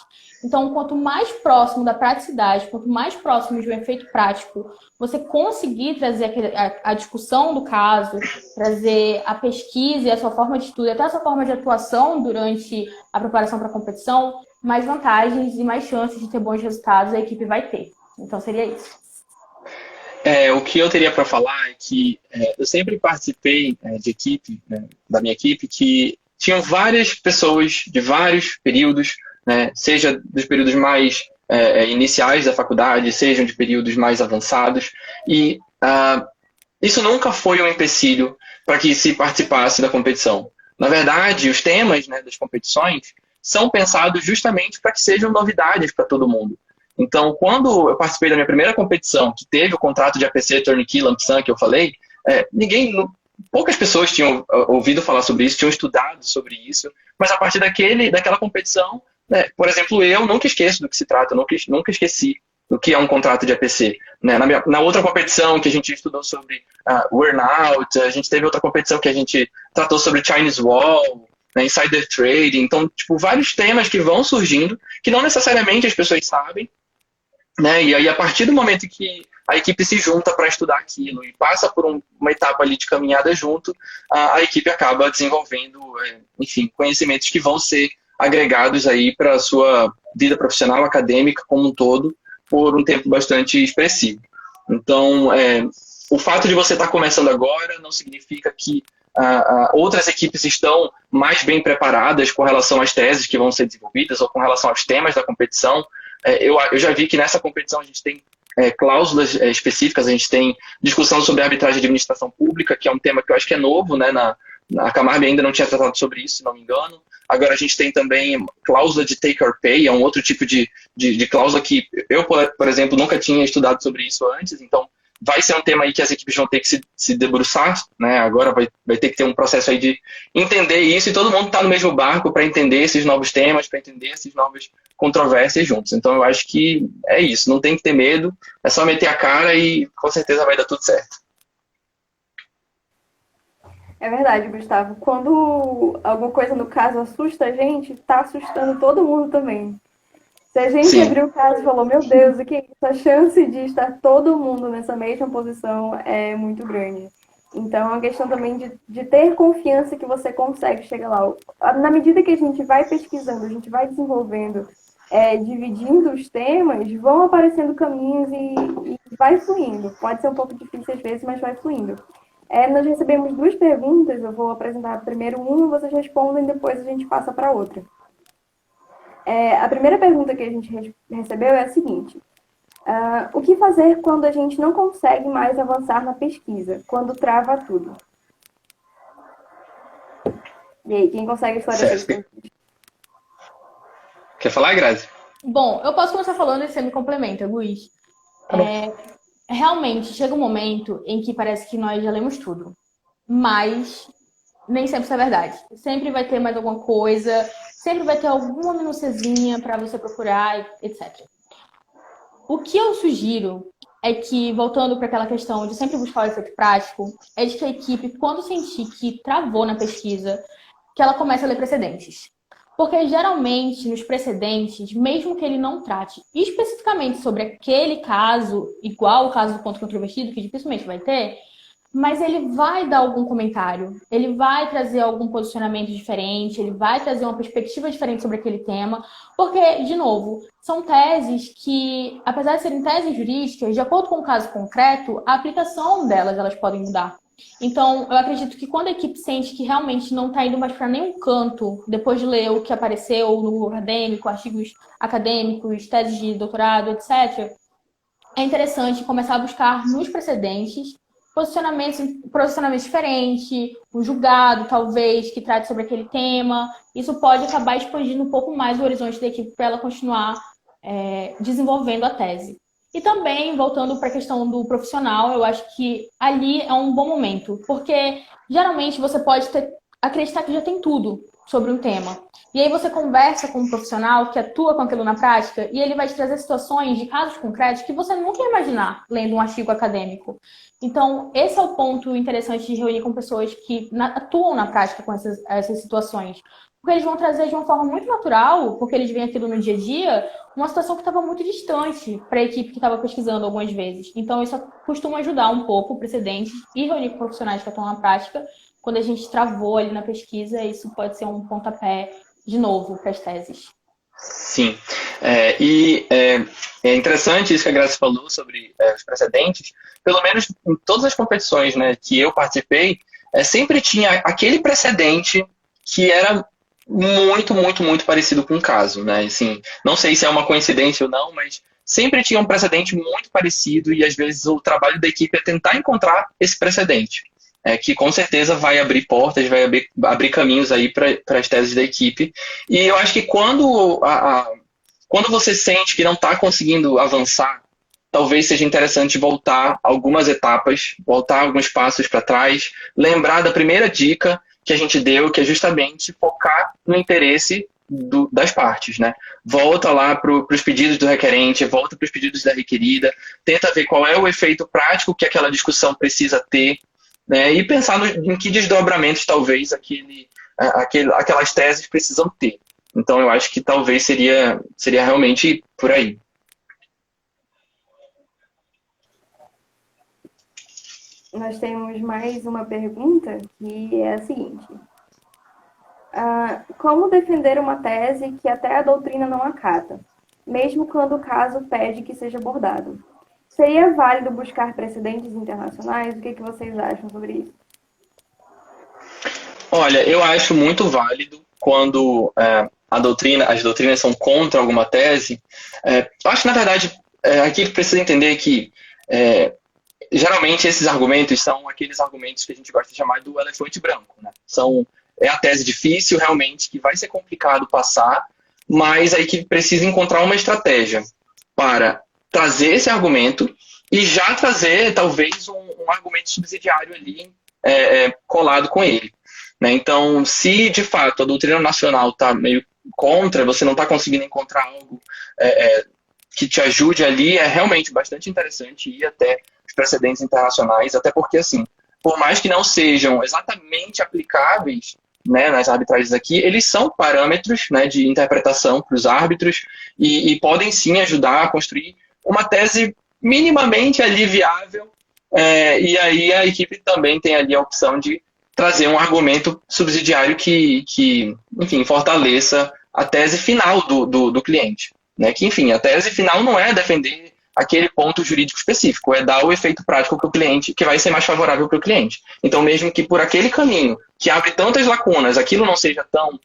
Speaker 2: Então, quanto mais próximo da praticidade, quanto mais próximo de um efeito prático, você conseguir trazer a discussão do caso, trazer a pesquisa e a sua forma de estudo, até a sua forma de atuação durante a preparação para a competição, mais vantagens e mais chances de ter bons resultados a equipe vai ter. Então, seria isso.
Speaker 3: O que eu teria para falar é que eu sempre participei de equipe, né, da minha equipe, que tinham várias pessoas de vários períodos, né, seja dos períodos mais iniciais da faculdade, sejam de períodos mais avançados, e isso nunca foi um empecilho para que se participasse da competição. Na verdade, os temas, né, das competições são pensados justamente para que sejam novidades para todo mundo. Então, quando eu participei da minha primeira competição, que teve o contrato de APC, Turnkey, Lump Sum, que eu falei, poucas pessoas tinham ouvido falar sobre isso, tinham estudado sobre isso, mas a partir daquela competição, né, por exemplo, eu nunca esqueço do que se trata, eu nunca esqueci do que é um contrato de APC. Né? Na outra competição que a gente estudou sobre earnout, a gente teve outra competição que a gente tratou sobre Chinese Wall, né, insider trading, então, vários temas que vão surgindo, que não necessariamente as pessoas sabem, né? E aí, a partir do momento que a equipe se junta para estudar aquilo e passa por uma etapa ali de caminhada junto, a equipe acaba desenvolvendo, enfim, conhecimentos que vão ser agregados aí para a sua vida profissional, acadêmica como um todo, por um tempo bastante expressivo. Então, o fato de você estar começando agora não significa que outras equipes estão mais bem preparadas com relação às teses que vão ser desenvolvidas ou com relação aos temas da competição. Eu já vi que nessa competição a gente tem cláusulas específicas, a gente tem discussão sobre arbitragem de administração pública, que é um tema que eu acho que é novo, né? A Camargo ainda não tinha tratado sobre isso, se não me engano. Agora a gente tem também cláusula de take or pay, é um outro tipo de cláusula que eu, por exemplo, nunca tinha estudado sobre isso antes, então vai ser um tema aí que as equipes vão ter que se debruçar, né? Agora vai ter que ter um processo aí de entender isso e todo mundo está no mesmo barco para entender esses novos temas, para entender essas novas controvérsias juntos. Então eu acho que é isso, não tem que ter medo, é só meter a cara e com certeza vai dar tudo certo.
Speaker 1: É verdade, Gustavo. Quando alguma coisa no caso assusta a gente, tá assustando todo mundo também. Se a gente
Speaker 3: Sim.
Speaker 1: abriu o caso e falou, meu Deus, o que é isso? A chance de estar todo mundo nessa mesma posição é muito grande. Então, é uma questão também de ter confiança que você consegue chegar lá. Na medida que a gente vai pesquisando, a gente vai desenvolvendo, dividindo os temas, vão aparecendo caminhos e vai fluindo. Pode ser um pouco difícil às vezes, mas vai fluindo. Nós recebemos 2 perguntas, eu vou apresentar primeiro uma, vocês respondem, depois a gente passa para outra. A primeira pergunta que a gente recebeu é a seguinte: o que fazer quando a gente não consegue mais avançar na pesquisa, quando trava tudo? E aí, quem consegue esclarecer isso?
Speaker 3: Quer falar, Grazi?
Speaker 2: Bom, eu posso começar falando e você me complementa, Luiz. Realmente, chega um momento em que parece que nós já lemos tudo, mas nem sempre isso é verdade. Sempre vai ter mais alguma coisa, sempre vai ter alguma minuciazinha para você procurar, etc. O que eu sugiro é que, voltando para aquela questão de sempre buscar o efeito prático, é de que a equipe, quando sentir que travou na pesquisa, que ela comece a ler precedentes. Porque, geralmente, nos precedentes, mesmo que ele não trate especificamente sobre aquele caso, igual o caso do ponto controvertido, que dificilmente vai ter, mas ele vai dar algum comentário, ele vai trazer algum posicionamento diferente, ele vai trazer uma perspectiva diferente sobre aquele tema, porque, de novo, são teses que, apesar de serem teses jurídicas, de acordo com o caso concreto, a aplicação delas, elas podem mudar. Então, eu acredito que quando a equipe sente que realmente não está indo mais para nenhum canto, depois de ler o que apareceu no acadêmico, artigos acadêmicos, teses de doutorado, etc., é interessante começar a buscar nos precedentes posicionamentos diferentes, um julgado, talvez, que trate sobre aquele tema. Isso pode acabar expandindo um pouco mais o horizonte da equipe para ela continuar desenvolvendo a tese. E também, voltando para a questão do profissional, eu acho que ali é um bom momento, porque geralmente você pode acreditar que já tem tudo sobre um tema. E aí você conversa com um profissional que atua com aquilo na prática e ele vai te trazer situações de casos concretos que você nunca ia imaginar lendo um artigo acadêmico. Então, esse é o ponto interessante de reunir com pessoas que atuam na prática com essas situações. Porque eles vão trazer de uma forma muito natural, porque eles veem aquilo no dia a dia, uma situação que estava muito distante para a equipe que estava pesquisando algumas vezes. Então, isso costuma ajudar um pouco o precedente e reunir com profissionais que atuam na prática. Quando a gente travou ali na pesquisa, isso pode ser um pontapé de novo para as teses.
Speaker 3: Sim. É interessante isso que a Graça falou sobre os precedentes. Pelo menos em todas as competições, né, que eu participei, sempre tinha aquele precedente que era muito, muito, muito parecido com o caso, né? Assim, não sei se é uma coincidência ou não, mas sempre tinha um precedente muito parecido e às vezes o trabalho da equipe é tentar encontrar esse precedente. Que com certeza vai abrir portas, vai abrir caminhos aí para as teses da equipe. E eu acho que quando você sente que não está conseguindo avançar, talvez seja interessante voltar algumas etapas, voltar alguns passos para trás, lembrar da primeira dica que a gente deu, que é justamente focar no interesse das partes, né? Volta lá para os pedidos do requerente, volta para os pedidos da requerida, tenta ver qual é o efeito prático que aquela discussão precisa ter, né? E pensar em que desdobramentos talvez aquelas teses precisam ter. Então eu acho que talvez seria realmente por aí.
Speaker 1: Nós temos mais uma pergunta, que é a seguinte: como defender uma tese que até a doutrina não acata, mesmo quando o caso pede que seja abordado? Seria válido buscar precedentes internacionais? O que vocês acham sobre isso?
Speaker 3: Olha, eu acho muito válido quando as doutrinas são contra alguma tese. Eu acho que, na verdade, aqui precisa entender que geralmente esses argumentos são aqueles argumentos que a gente gosta de chamar do elefante branco, né? É a tese difícil, realmente, que vai ser complicado passar, mas aí que precisa encontrar uma estratégia para trazer esse argumento e já trazer, talvez, um argumento subsidiário ali colado com ele. Né? Então, se de fato a doutrina nacional está meio contra, você não está conseguindo encontrar algo que te ajude ali, é realmente bastante interessante ir até os precedentes internacionais, até porque, assim, por mais que não sejam exatamente aplicáveis, né, nas arbitragens aqui, eles são parâmetros, né, de interpretação para os árbitros e podem sim ajudar a construir uma tese minimamente ali viável, e aí a equipe também tem ali a opção de trazer um argumento subsidiário que enfim, fortaleça a tese final do cliente. Né? Que, enfim, a tese final não é defender aquele ponto jurídico específico, é dar o efeito prático para o cliente, que vai ser mais favorável para o cliente. Então, mesmo que por aquele caminho, que abre tantas lacunas, aquilo não seja tão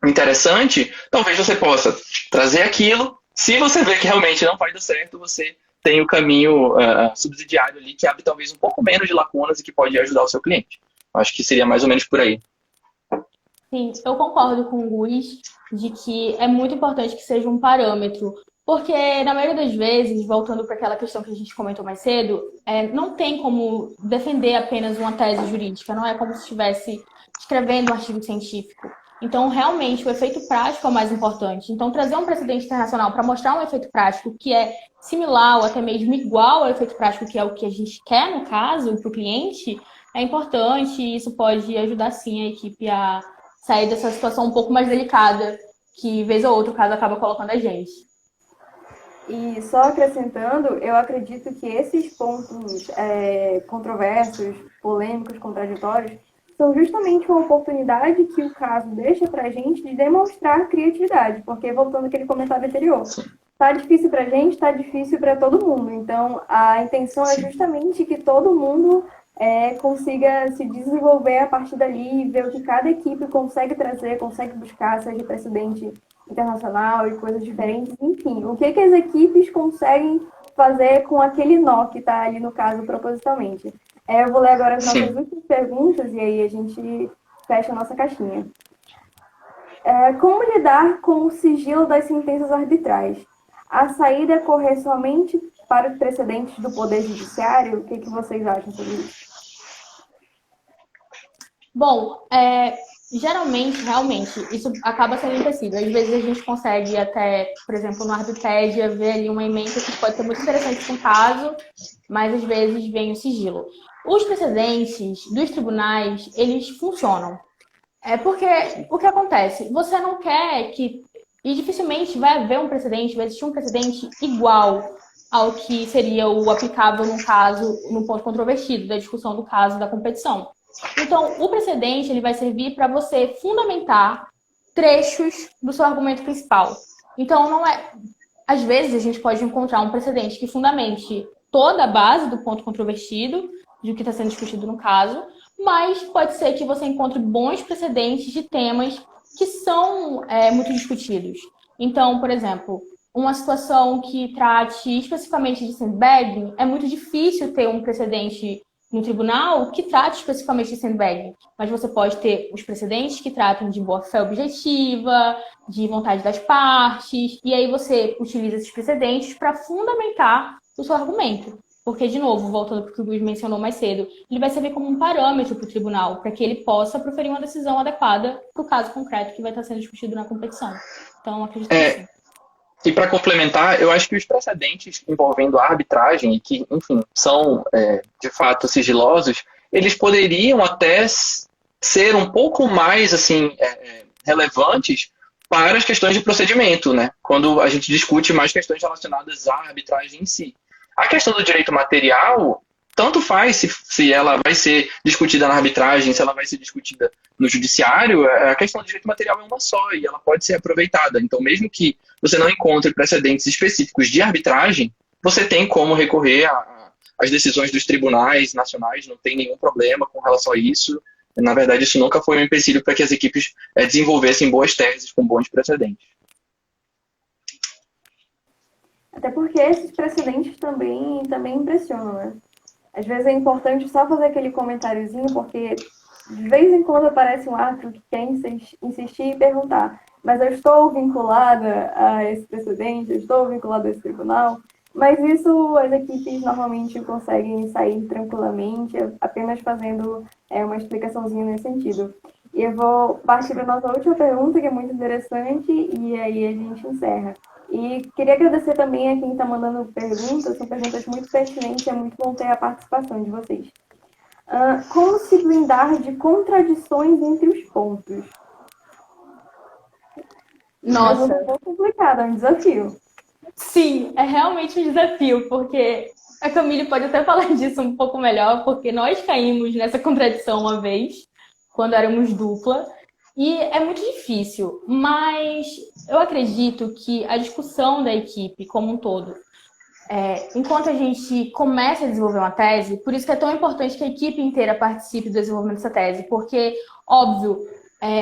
Speaker 3: interessante, talvez você possa trazer aquilo. Se você vê que realmente não vai dar certo, você tem o caminho subsidiário ali, que abre talvez um pouco menos de lacunas e que pode ajudar o seu cliente. Acho que seria mais ou menos por aí.
Speaker 2: Sim, eu concordo com o Luiz de que é muito importante que seja um parâmetro, porque na maioria das vezes, voltando para aquela questão que a gente comentou mais cedo, não tem como defender apenas uma tese jurídica, não é como se estivesse escrevendo um artigo científico. Então, realmente, o efeito prático é o mais importante. Então, trazer um precedente internacional para mostrar um efeito prático que é similar ou até mesmo igual ao efeito prático que é o que a gente quer, no caso, para o cliente, é importante e isso pode ajudar, sim, a equipe a sair dessa situação um pouco mais delicada que, vez ou outra, o caso acaba colocando a gente.
Speaker 1: E só acrescentando, eu acredito que esses pontos controversos, polêmicos, contraditórios, são justamente uma oportunidade que o caso deixa para a gente de demonstrar criatividade, porque, voltando àquele comentário anterior, tá difícil para a gente, tá difícil para todo mundo. Então, a intenção é justamente que todo mundo consiga se desenvolver a partir dali, ver o que cada equipe consegue trazer, consegue buscar, seja precedente internacional e coisas diferentes, enfim, o que as equipes conseguem fazer com aquele nó que está ali no caso propositalmente. Eu vou ler agora as nossas últimas perguntas e aí a gente fecha a nossa caixinha. Como lidar com o sigilo das sentenças arbitrais? A saída é correr somente para os precedentes do Poder Judiciário? O que vocês acham sobre isso?
Speaker 2: Bom, geralmente, realmente, isso acaba sendo impossível. Às vezes a gente consegue até, por exemplo, no Arbitrégia, ver ali uma ementa que pode ser muito interessante para um caso, mas às vezes vem o sigilo. Os precedentes dos tribunais, eles funcionam. Porque o que acontece? Você não quer que... E dificilmente vai haver um precedente, vai existir um precedente igual ao que seria o aplicável no caso, no ponto controvertido da discussão do caso da competição. Então, o precedente ele vai servir para você fundamentar trechos do seu argumento principal. Então, não é... Às vezes, a gente pode encontrar um precedente que fundamente toda a base do ponto controvertido, de que está sendo discutido no caso, mas pode ser que você encontre bons precedentes de temas que são muito discutidos. Então, por exemplo, uma situação que trate especificamente de sandbagging, é muito difícil ter um precedente no tribunal que trate especificamente de sandbagging, mas você pode ter os precedentes que tratam de boa-fé objetiva, de vontade das partes, e aí você utiliza esses precedentes para fundamentar o seu argumento. Porque, de novo, voltando para o que o Luiz mencionou mais cedo, ele vai servir como um parâmetro para o tribunal, para que ele possa proferir uma decisão adequada para o caso concreto que vai estar sendo discutido na competição. Então, acredito que sim.
Speaker 3: E para complementar, eu acho que os precedentes envolvendo a arbitragem, que, enfim, são de fato sigilosos, eles poderiam até ser um pouco mais assim, relevantes para as questões de procedimento, né? Quando a gente discute mais questões relacionadas à arbitragem em si. A questão do direito material, tanto faz se ela vai ser discutida na arbitragem, se ela vai ser discutida no judiciário, a questão do direito material é uma só e ela pode ser aproveitada. Então, mesmo que você não encontre precedentes específicos de arbitragem, você tem como recorrer às decisões dos tribunais nacionais, não tem nenhum problema com relação a isso. Na verdade, isso nunca foi um empecilho para que as equipes desenvolvessem boas teses com bons precedentes.
Speaker 1: Até porque esses precedentes também impressionam, né? Às vezes é importante só fazer aquele comentáriozinho, porque de vez em quando aparece um árbitro que quer insistir e perguntar: mas eu estou vinculada a esse precedente, eu estou vinculada a esse tribunal? Mas isso as equipes normalmente conseguem sair tranquilamente, apenas fazendo uma explicaçãozinha nesse sentido. E eu vou partir para a nossa última pergunta, que é muito interessante, e aí a gente encerra. E queria agradecer também a quem está mandando perguntas, são perguntas muito pertinentes, é muito bom ter a participação de vocês. Como se blindar de contradições entre os pontos?
Speaker 2: Nossa,
Speaker 1: Pergunta um pouco complicada, é um desafio.
Speaker 2: sim, é realmente um desafio, porque a Camille pode até falar disso um pouco melhor, porque nós caímos nessa contradição uma vez, quando éramos dupla, e é muito difícil, mas eu acredito que a discussão da equipe como um todo, enquanto a gente começa a desenvolver uma tese, por isso que é tão importante que a equipe inteira participe do desenvolvimento dessa tese, porque, óbvio,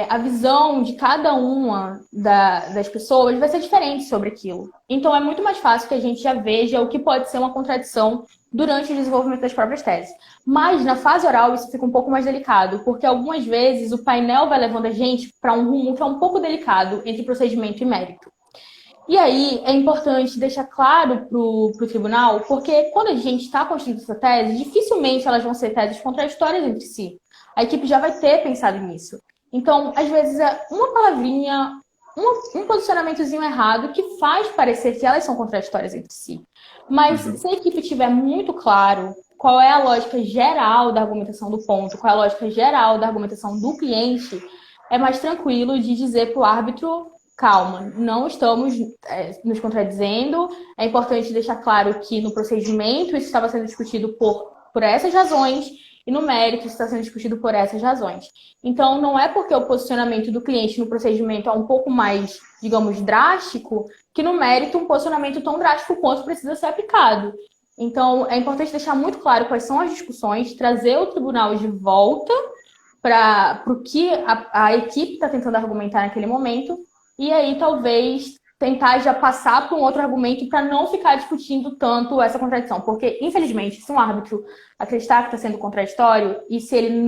Speaker 2: a visão de cada uma das pessoas vai ser diferente sobre aquilo. Então, é muito mais fácil que a gente já veja o que pode ser uma contradição durante o desenvolvimento das próprias teses. Mas, na fase oral, isso fica um pouco mais delicado, porque algumas vezes o painel vai levando a gente para um rumo que é um pouco delicado entre procedimento e mérito. E aí é importante deixar claro para o tribunal, porque quando a gente está construindo essa tese, dificilmente elas vão ser teses contraditórias entre si. A equipe já vai ter pensado nisso. Então, às vezes, é uma palavrinha, um posicionamentozinho errado que faz parecer que elas são contraditórias entre si. Mas se a equipe tiver muito claro qual é a lógica geral da argumentação do ponto, qual é a lógica geral da argumentação do cliente, é mais tranquilo de dizer para o árbitro: calma, não estamos nos contradizendo. É importante deixar claro que no procedimento isso estava sendo discutido por essas razões e no mérito isso está sendo discutido por essas razões. Então, não é porque o posicionamento do cliente no procedimento é um pouco mais, digamos, drástico, que no mérito um posicionamento tão drástico quanto precisa ser aplicado. Então, é importante deixar muito claro quais são as discussões, trazer o tribunal de volta para o que a equipe está tentando argumentar naquele momento, e aí talvez tentar já passar para um outro argumento para não ficar discutindo tanto essa contradição. Porque, infelizmente, se um árbitro acreditar que está sendo contraditório, e se ele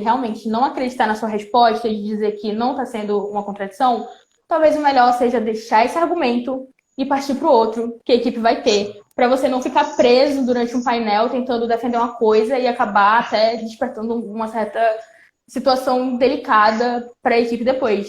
Speaker 2: realmente não acreditar na sua resposta e dizer que não está sendo uma contradição, talvez o melhor seja deixar esse argumento e partir para o outro que a equipe vai ter, para você não ficar preso durante um painel tentando defender uma coisa e acabar até despertando uma certa situação delicada para a equipe depois.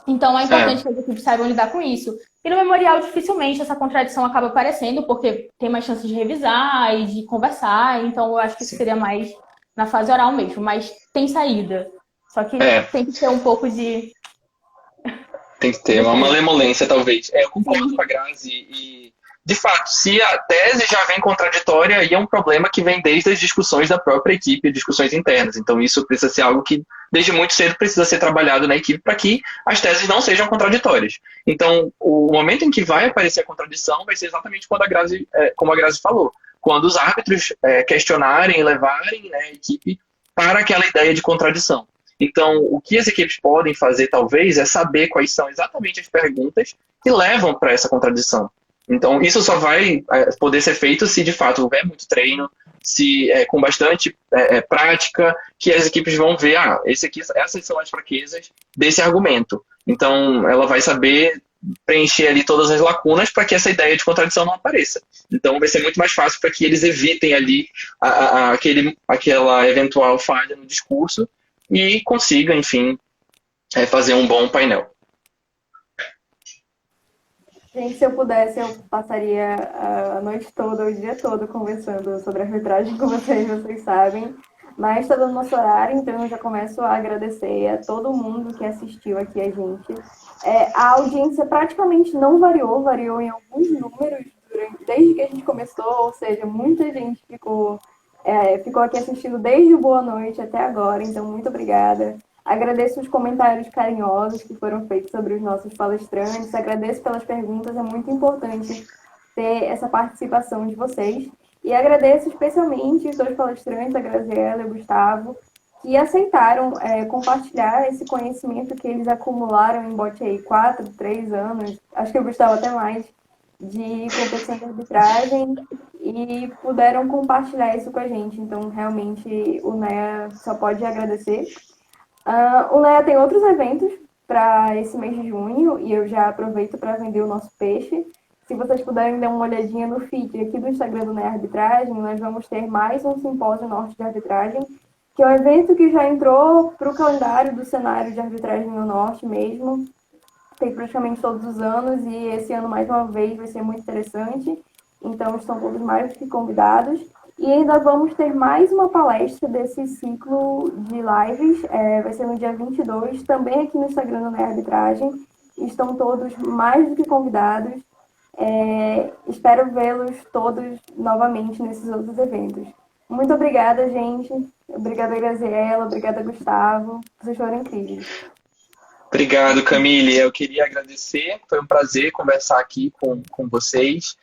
Speaker 2: Então, é importante que as equipes saibam lidar com isso. E no memorial, dificilmente essa contradição acaba aparecendo, porque tem mais chance de revisar e de conversar. Então, eu acho que isso seria mais na fase oral mesmo. Mas tem saída. Só que tem que ter um pouco de...
Speaker 3: Tem que ter uma malemolência, talvez. Eu concordo com a Grazi e, de fato, se a tese já vem contraditória, aí é um problema que vem desde as discussões da própria equipe, discussões internas. Então, isso precisa ser algo que, desde muito cedo, precisa ser trabalhado na equipe para que as teses não sejam contraditórias. Então, o momento em que vai aparecer a contradição vai ser exatamente quando como a Grazi falou, quando os árbitros questionarem e levarem, né, a equipe para aquela ideia de contradição. Então, o que as equipes podem fazer, talvez, é saber quais são exatamente as perguntas que levam para essa contradição. Então, isso só vai poder ser feito se, de fato, houver muito treino, se com bastante prática, que as equipes vão ver, essas são as fraquezas desse argumento. Então, ela vai saber preencher ali todas as lacunas para que essa ideia de contradição não apareça. Então, vai ser muito mais fácil para que eles evitem ali aquela eventual falha no discurso e consiga, enfim, fazer um bom painel.
Speaker 1: Gente, se eu pudesse, eu passaria a noite toda, o dia todo, conversando sobre arbitragem com vocês sabem. Mas está dando nosso horário, então eu já começo a agradecer a todo mundo que assistiu aqui a gente. A audiência praticamente não variou em alguns números desde que a gente começou, ou seja, muita gente ficou aqui assistindo desde o Boa Noite até agora, então muito obrigada. Agradeço os comentários carinhosos que foram feitos sobre os nossos palestrantes, agradeço pelas perguntas, é muito importante ter essa participação de vocês. E agradeço especialmente os dois palestrantes, a Graziela e o Gustavo, que aceitaram compartilhar esse conhecimento que eles acumularam em bote aí 4, 3 anos, acho que o Gustavo até mais, de competição de arbitragem, e puderam compartilhar isso com a gente. Então, realmente, o NEA só pode agradecer. O NEA tem outros eventos para esse mês de junho, e eu já aproveito para vender o nosso peixe. se vocês puderem dar uma olhadinha no feed aqui do Instagram do NEA Arbitragem, nós vamos ter mais um simpósio norte de arbitragem, que é um evento que já entrou para o calendário do cenário de arbitragem no norte mesmo. Tem praticamente todos os anos e esse ano, mais uma vez, vai ser muito interessante. Então, estão todos mais do que convidados. E ainda vamos ter mais uma palestra desse ciclo de lives. Vai ser no dia 22, também aqui no Instagram do NEA Arbitragem. Estão todos mais do que convidados. Espero vê-los todos novamente nesses outros eventos. Muito obrigada, gente. Obrigada, Graziela. Obrigada, Gustavo. Vocês foram incríveis.
Speaker 3: Obrigado, Camille. Eu queria agradecer. Foi um prazer conversar aqui com vocês.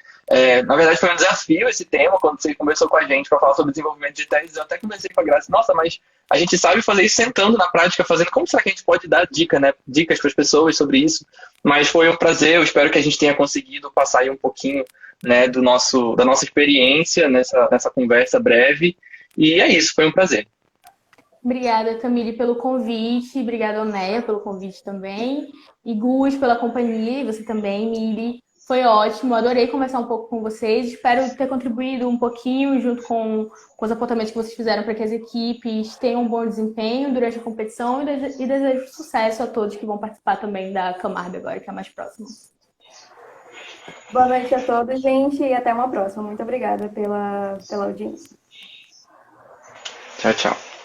Speaker 3: Na verdade, foi um desafio esse tema, quando você conversou com a gente para falar sobre desenvolvimento de teses. Eu até conversei com a Graça, nossa, mas a gente sabe fazer isso sentando na prática, fazendo. Como será que a gente pode dar dica, né? Dicas para as pessoas sobre isso? Mas foi um prazer, eu espero que a gente tenha conseguido passar aí um pouquinho, né, da nossa experiência nessa conversa breve. E é isso, foi um prazer.
Speaker 2: Obrigada, Camille, pelo convite. Obrigada, Onéia, pelo convite também. E Gus, pela companhia. E você também, Mili. Foi ótimo. Adorei conversar um pouco com vocês. Espero ter contribuído um pouquinho junto com os apontamentos que vocês fizeram para que as equipes tenham um bom desempenho durante a competição. E desejo sucesso a todos que vão participar também da Camargo agora, que é a mais próxima.
Speaker 1: Boa noite a todos, gente. E até uma próxima. Muito obrigada pela audiência.
Speaker 3: Tchau, tchau.